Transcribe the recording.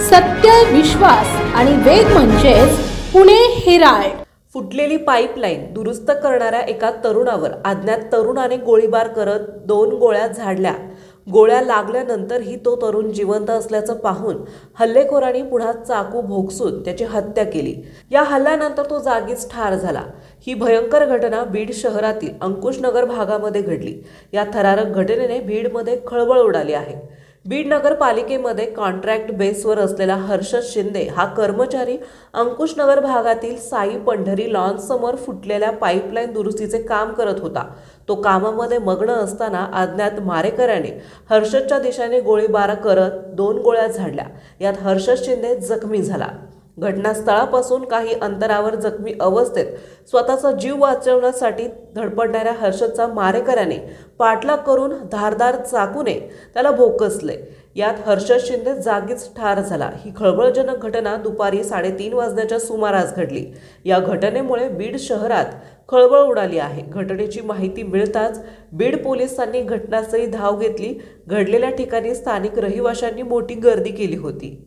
सत्य, विश्वास आणि वेग म्हणजेच पुणे हेराल्ड. फुटलेली पाईपलाईन दुरुस्त करणाऱ्या एका तरुणावर अज्ञात तरुणाने गोळीबार करत 2 गोळ्या झाडल्या. गोळ्या लागल्यानंतरही तो तरुण जिवंत असल्याचं पाहून हल्लेखोरांनी पुन्हा चाकू भोगसून त्याची हत्या केली. या हल्ल्यानंतर तो जागीच ठार झाला. ही भयंकर घटना बीड शहरातील अंकुशनगर भागामध्ये घडली. या थरारक घटनेने बीडमध्ये खळबळ उडाली आहे. बीड नगरपालिकेमध्ये कॉन्ट्रॅक्ट बेसवर असलेला हर्षद शिंदे हा कर्मचारी अंकुशनगर भागातील साई पंढरी लॉन्ससमोर फुटलेल्या पाईपलाईन दुरुस्तीचे काम करत होता. तो कामामध्ये मग्न असताना अज्ञात मारेकऱ्याने हर्षदच्या दिशेने गोळीबार करत 2 गोळ्या झाडल्या. यात हर्षद शिंदे जखमी झाला. घटनास्थळापासून काही अंतरावर जखमी अवस्थेत स्वतःचा जीव वाचवण्यासाठी धडपडणाऱ्या हर्षदचा मारेकऱ्याने पाठलाग करून धारदार चाकूने त्याला भोकसले. यात हर्षद शिंदे जागीच ठार झाला. ही खळबळजनक घटना दुपारी 3:30 वाजण्याच्या सुमारास घडली. या घटनेमुळे बीड शहरात खळबळ उडाली आहे. घटनेची माहिती मिळताच बीड पोलिसांनी घटनास्थळी धाव घेतली. घडलेल्या ठिकाणी स्थानिक रहिवाशांनी मोठी गर्दी केली होती.